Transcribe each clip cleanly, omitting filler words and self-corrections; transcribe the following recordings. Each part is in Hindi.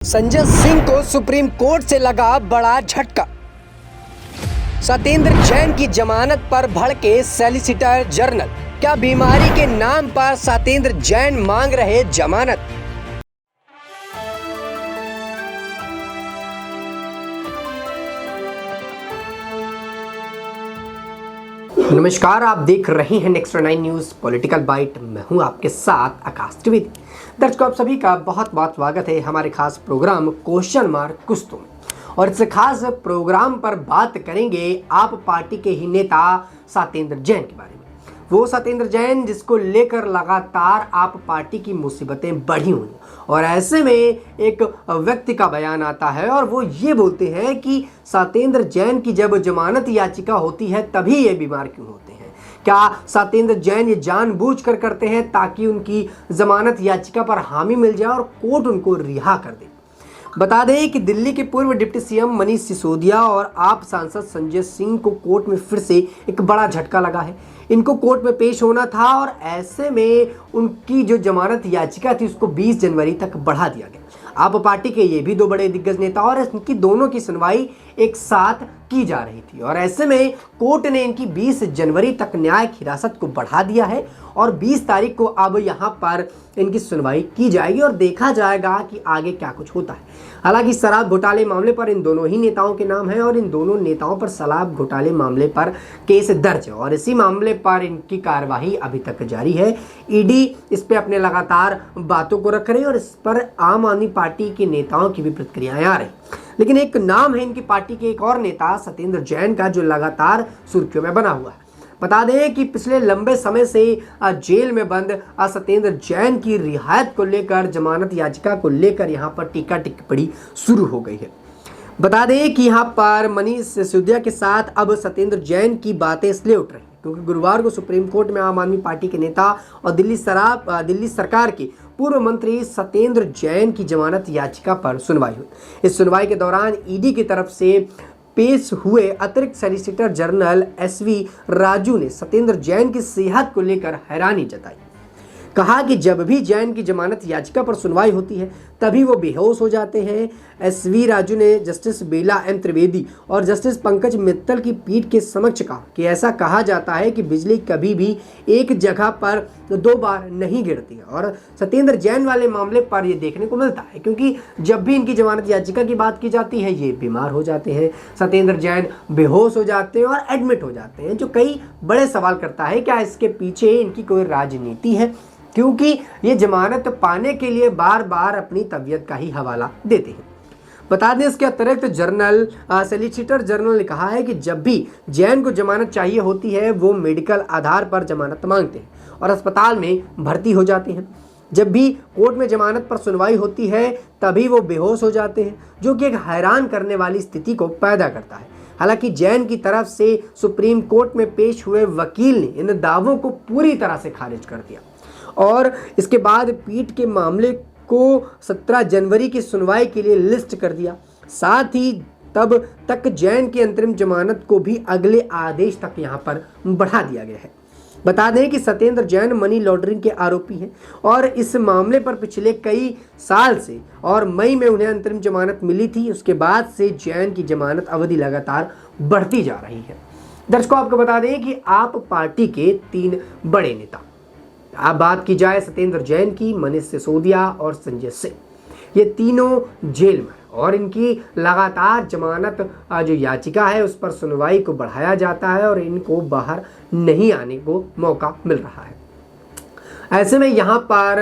संजय सिंह को सुप्रीम कोर्ट से लगा बड़ा झटका। सत्येंद्र जैन की जमानत पर भड़के सॉलिसिटर जनरल। क्या बीमारी के नाम पर सत्येंद्र जैन मांग रहे जमानत? नमस्कार, आप देख रहे हैं नेक्स्ट 9 न्यूज पॉलिटिकल बाइट। मैं हूं आपके साथ आकाश त्रिवेदी। दर्शकों, आप सभी का बहुत बहुत स्वागत है हमारे खास प्रोग्राम क्वेश्चन मार्क कुछ तो में। और इस खास प्रोग्राम पर बात करेंगे आप पार्टी के ही नेता सत्येंद्र जैन के बारे में। वो सत्येंद्र जैन जिसको लेकर लगातार आप पार्टी की मुसीबतें बढ़ी हुई, और ऐसे में एक व्यक्ति का बयान आता है और वो ये बोलते हैं कि सत्येंद्र जैन की जब जमानत याचिका होती है तभी ये बीमार क्यों होते हैं। क्या सत्येंद्र जैन ये जानबूझकर करते हैं ताकि उनकी जमानत याचिका पर हामी मिल जाए और कोर्ट उनको रिहा कर दे? बता दें कि दिल्ली के पूर्व डिप्टी सीएम मनीष सिसोदिया और आप सांसद संजय सिंह को कोर्ट में फिर से एक बड़ा झटका लगा है। इनको कोर्ट में पेश होना था और ऐसे में उनकी जो जमानत याचिका थी उसको 20 जनवरी तक बढ़ा दिया गया। आप पार्टी के ये भी दो बड़े दिग्गज नेता और इनकी दोनों की सुनवाई एक साथ की जा रही थी, और ऐसे में कोर्ट ने इनकी 20 जनवरी तक न्यायिक हिरासत को बढ़ा दिया है और 20 तारीख को अब यहाँ पर इनकी सुनवाई की जाएगी और देखा जाएगा कि आगे क्या कुछ होता है। हालांकि शराब घोटाले मामले पर इन दोनों ही नेताओं के नाम है और इन दोनों नेताओं पर शराब घोटाले मामले पर केस दर्ज है और इसी मामले पर इनकी कार्यवाही अभी तक जारी है। ईडी इस पे अपने लगातार बातों को रख रही है और इस पर आम आदमी पार्टी के नेताओं की भी प्रतिक्रियाएं आ रही। लेकिन एक नाम है इनकी पार्टी के एक और नेता सत्येंद्र जैन का जो लगातार सुर्खियों में बना हुआ है। बता दें कि पिछले लंबे समय से जेल में बंद सत्येंद्र जैन की रिहायत को लेकर, जमानत याचिका को लेकर यहाँ पर टीका टिप्पणी शुरू हो गई है। बता दें कि यहाँ पर मनीष सिसोदिया के साथ अब सत्येंद्र जैन की बातें इसलिए उठ रही क्योंकि गुरुवार को सुप्रीम कोर्ट में आम आदमी पार्टी के नेता और दिल्ली सरकार के पूर्व मंत्री सत्येंद्र जैन की जमानत याचिका पर सुनवाई हुई। इस सुनवाई के दौरान ईडी की तरफ से पेश हुए अतिरिक्त सॉलिसिटर जनरल एसवी राजू ने सत्येंद्र जैन की सेहत को लेकर हैरानी जताई। कहा कि जब भी जैन की जमानत याचिका पर सुनवाई होती है तभी वो बेहोश हो जाते हैं। एसवी राजू ने जस्टिस बेला एम त्रिवेदी और जस्टिस पंकज मित्तल की पीठ के समक्ष कहा कि ऐसा कहा जाता है कि बिजली कभी भी एक जगह पर 2 बार नहीं गिरती है, और सत्येंद्र जैन वाले मामले पर ये देखने को मिलता है क्योंकि जब भी इनकी जमानत याचिका की बात की जाती है ये बीमार हो जाते हैं। सत्येंद्र जैन बेहोश हो जाते हैं और एडमिट हो जाते हैं, जो कई बड़े सवाल करता है क्या इसके पीछे इनकी कोई राजनीति है, क्योंकि ये जमानत पाने के लिए बार बार अपनी तबीयत का ही हवाला देते हैं। बता दें इसके अतिरिक्त सॉलिसिटर जनरल ने कहा है कि जब भी जैन को जमानत चाहिए होती है वो मेडिकल आधार पर जमानत मांगते हैं और अस्पताल में भर्ती हो जाते हैं। जब भी कोर्ट में जमानत पर सुनवाई होती है तभी वो बेहोश हो जाते हैं, जो कि एक हैरान करने वाली स्थिति को पैदा करता है। हालांकि जैन की तरफ से सुप्रीम कोर्ट में पेश हुए वकील ने इन दावों को पूरी तरह से खारिज कर दिया और इसके बाद पीठ के मामले को 17 जनवरी की सुनवाई के लिए लिस्ट कर दिया। साथ ही तब तक जैन की अंतरिम जमानत को भी अगले आदेश तक यहां पर बढ़ा दिया गया है। बता दें कि सत्येंद्र जैन मनी लॉन्ड्रिंग के आरोपी हैं और इस मामले पर पिछले कई साल से और मई में उन्हें अंतरिम जमानत मिली थी। उसके बाद से जैन की जमानत अवधि लगातार बढ़ती जा रही है। दर्शकों, आपको बता दें कि आप पार्टी के 3 बड़े नेता, आप बात की जाए सत्येंद्र जैन की, मनीष सिसोदिया और संजय सिंह, ये तीनों जेल में और इनकी लगातार जमानत जो याचिका है उस पर सुनवाई को बढ़ाया जाता है और इनको बाहर नहीं आने को मौका मिल रहा है। ऐसे में यहाँ पर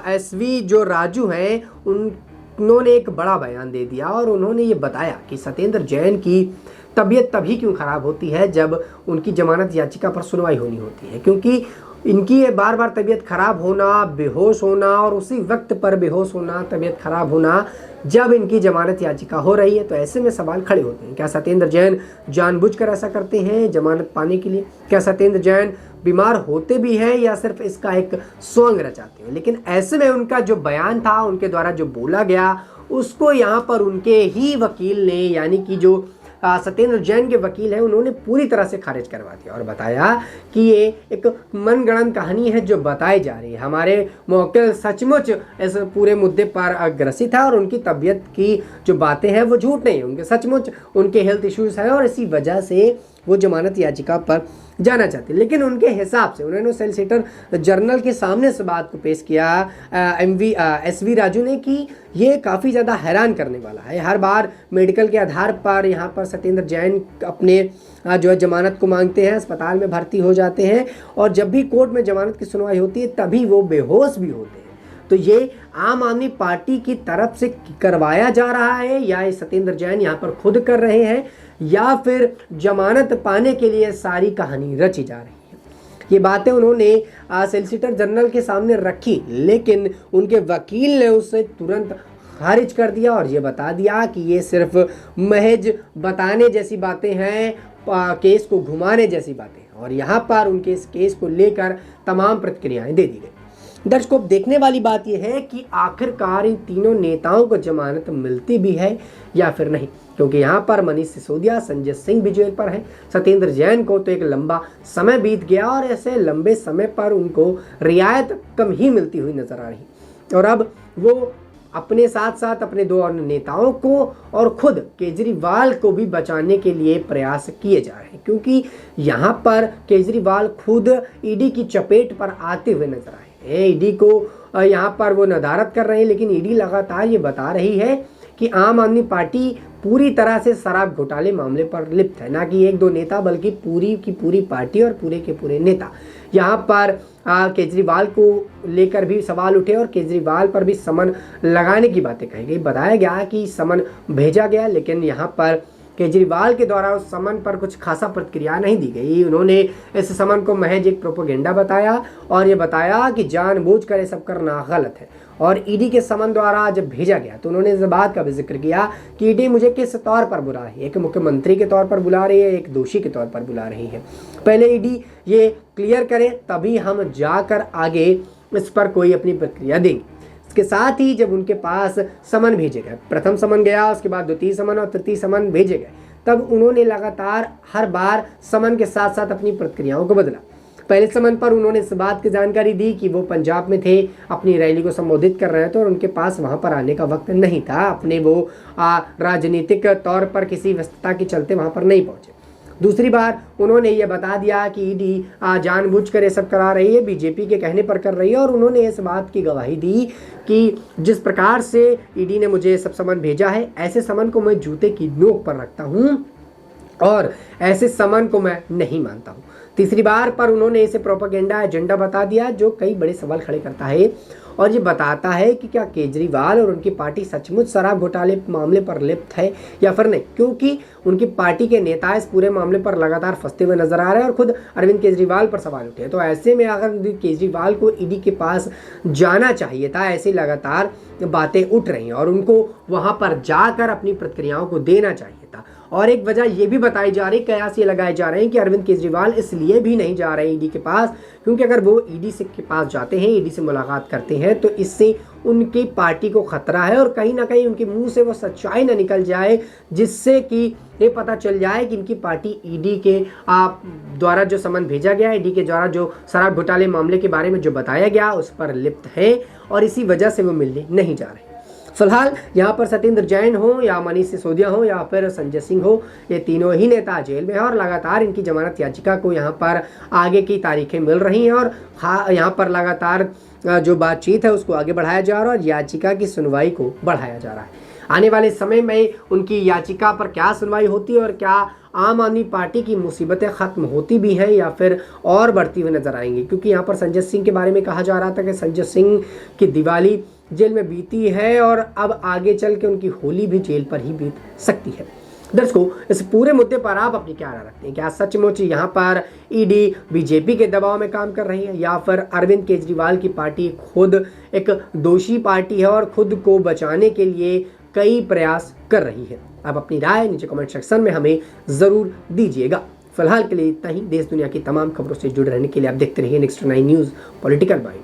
एसवी जो राजू हैं उन्होंने एक बड़ा बयान दे दिया और उन्होंने ये बताया कि सत्येंद्र जैन की तबीयत तभी क्यों खराब होती है जब उनकी जमानत याचिका पर सुनवाई होनी होती है, क्योंकि इनकी ये बार बार तबीयत खराब होना, बेहोश होना और उसी वक्त पर बेहोश होना, तबीयत खराब होना जब इनकी जमानत याचिका हो रही है, तो ऐसे में सवाल खड़े होते हैं। क्या सत्येंद्र जैन जानबूझकर ऐसा करते हैं जमानत पाने के लिए? क्या सत्येंद्र जैन बीमार होते भी हैं या सिर्फ इसका एक सोंग रचाते हैं? लेकिन ऐसे में उनका जो बयान था, उनके द्वारा जो बोला गया, उसको यहाँ पर उनके ही वकील ने, यानी कि जो सत्येंद्र जैन के वकील हैं उन्होंने पूरी तरह से खारिज करवा दिया और बताया कि ये एक मनगढ़ंत कहानी है जो बताई जा रही है। हमारे मुवक्किल सचमुच इस पूरे मुद्दे पर ग्रसित है और उनकी तबीयत की जो बातें हैं वो झूठ नहीं है, उनके सचमुच उनके हेल्थ इश्यूज हैं और इसी वजह से वो जमानत याचिका पर जाना चाहते हैं। लेकिन उनके हिसाब से उन्होंने सॉलिसिटर जनरल के सामने इस बात को पेश किया SV राजू ने कि ये काफ़ी ज़्यादा हैरान करने वाला है। हर बार मेडिकल के आधार पर यहाँ पर सत्येंद्र जैन अपने जो है जमानत को मांगते हैं, अस्पताल में भर्ती हो जाते हैं और जब भी कोर्ट में जमानत की सुनवाई होती है तभी वो बेहोश भी होते हैं। तो ये आम आदमी पार्टी की तरफ से करवाया जा रहा है या ये सत्येंद्र जैन यहाँ पर खुद कर रहे हैं या फिर जमानत पाने के लिए सारी कहानी रची जा रही है। ये बातें उन्होंने सॉलिसिटर जनरल के सामने रखी, लेकिन उनके वकील ने उसे तुरंत खारिज कर दिया और ये बता दिया कि ये सिर्फ महज बताने जैसी बातें हैं, केस को घुमाने जैसी बातें हैं और यहाँ पर उनके इस केस को लेकर तमाम प्रतिक्रियाएं दे दी गई। दर्शकों, देखने वाली बात यह है कि आखिरकार इन तीनों नेताओं को जमानत मिलती भी है या फिर नहीं, क्योंकि यहाँ पर मनीष सिसोदिया, संजय सिंह भी जेल पर है। सत्येंद्र जैन को तो एक लंबा समय बीत गया और ऐसे लंबे समय पर उनको रियायत कम ही मिलती हुई नजर आ रही और अब वो अपने साथ साथ अपने दो अन्य नेताओं को और खुद केजरीवाल को भी बचाने के लिए प्रयास किए जा रहे हैं, क्योंकि यहाँ पर केजरीवाल खुद ईडी की चपेट पर आते हुए नजर आए। ईडी को यहाँ पर वो नदारत कर रहे हैं, लेकिन ईडी लगातार ये बता रही है कि आम आदमी पार्टी पूरी तरह से शराब घोटाले मामले पर लिप्त है, ना कि एक दो नेता बल्कि पूरी की पूरी पार्टी और पूरे के पूरे नेता। यहाँ पर केजरीवाल को लेकर भी सवाल उठे और केजरीवाल पर भी समन लगाने की बातें कही गई। बताया गया कि समन भेजा गया, लेकिन यहाँ पर केजरीवाल के द्वारा उस समन पर कुछ खासा प्रतिक्रिया नहीं दी गई। उन्होंने इस समन को महज एक प्रोपेगेंडा बताया और ये बताया कि जानबूझकर ये सब करना गलत है। और ईडी के समन द्वारा जब भेजा गया तो उन्होंने इस बात का भी जिक्र किया कि ईडी मुझे किस तौर पर बुला रही है, एक मुख्यमंत्री के तौर पर बुला रही है, एक दोषी के तौर पर बुला रही है। पहले ईडी ये क्लियर करे तभी हम जाकर आगे इस पर कोई अपनी प्रक्रिया देंगे। इसके साथ ही जब उनके पास समन भेजे गए, प्रथम समन गया, उसके बाद द्वितीय समन और तृतीय समन भेजे गए, तब उन्होंने लगातार हर बार समन के साथ साथ अपनी प्रतिक्रियाओं को बदला। पहले समन पर उन्होंने इस बात की जानकारी दी कि वो पंजाब में थे, अपनी रैली को संबोधित कर रहे थे और उनके पास वहां पर आने का वक्त नहीं था, अपने वो राजनीतिक तौर पर किसी व्यस्तता के चलते वहां पर नहीं पहुंचे। दूसरी बार उन्होंने ये बता दिया कि ईडी जानबूझकर ये सब करा रही है, बीजेपी के कहने पर कर रही है और उन्होंने इस बात की गवाही दी कि जिस प्रकार से ईडी ने मुझे सब समन भेजा है, ऐसे समन को मैं जूते की नोक पर रखता हूँ और ऐसे समन को मैं नहीं मानता हूँ। तीसरी बार पर उन्होंने इसे प्रोपेगेंडा एजेंडा बता दिया, जो कई बड़े सवाल खड़े करता है और ये बताता है कि क्या केजरीवाल और उनकी पार्टी सचमुच शराब घोटाले मामले पर लिप्त है या फिर नहीं, क्योंकि उनकी पार्टी के नेता इस पूरे मामले पर लगातार फंसते हुए नजर आ रहे हैं और खुद अरविंद केजरीवाल पर सवाल उठे। तो ऐसे में अगर केजरीवाल को ईडी के पास जाना चाहिए था, ऐसी लगातार बातें उठ रही हैं और उनको वहां पर जाकर अपनी प्रतिक्रियाओं को देना चाहिए था। और एक वजह ये भी बताई जा रही, कयास ये लगाए जा रहे हैं कि अरविंद केजरीवाल इसलिए भी नहीं जा रहे ईडी के पास क्योंकि अगर वो ईडी से के पास जाते हैं, ईडी से मुलाकात करते हैं, तो इससे उनकी पार्टी को खतरा है और कहीं ना कहीं उनके मुंह से वो सच्चाई ना निकल जाए, जिससे कि ये पता चल जाए कि इनकी पार्टी ईडी के द्वारा जो समन भेजा गया, ईडी के द्वारा जो शराब घोटाले मामले के बारे में जो बताया गया उस पर लिप्त है और इसी वजह से वो मिलने नहीं जा रहे। फिलहाल यहाँ पर सत्येंद्र जैन हो या मनीष सिसोदिया हो या फिर संजय सिंह हो, ये तीनों ही नेता जेल में हैं और लगातार इनकी जमानत याचिका को यहाँ पर आगे की तारीखें मिल रही हैं और यहाँ पर लगातार जो बातचीत है उसको आगे बढ़ाया जा रहा है और याचिका की सुनवाई को बढ़ाया जा रहा है। आने वाले समय में उनकी याचिका पर क्या सुनवाई होती है और क्या आम आदमी पार्टी की मुसीबतें खत्म होती भी हैं या फिर और बढ़ती हुई नजर आएंगी, क्योंकि यहाँ पर संजय सिंह के बारे में कहा जा रहा था कि संजय सिंह की दिवाली जेल में बीती है और अब आगे चल के उनकी होली भी जेल पर ही बीत सकती है। दर्शकों, इस पूरे मुद्दे पर आप अपनी क्या राय रखते हैं? क्या सचमुच यहाँ पर ईडी बीजेपी के दबाव में काम कर रही है या फिर अरविंद केजरीवाल की पार्टी खुद एक दोषी पार्टी है और खुद को बचाने के लिए कई प्रयास कर रही है? आप अपनी राय नीचे कमेंट सेक्शन में हमें ज़रूर दीजिएगा। फिलहाल के लिए इतना ही। देश दुनिया की तमाम खबरों से जुड़े रहने के लिए आप देखते रहिए नेक्स्ट 9 न्यूज़ पॉलिटिकल बाइट।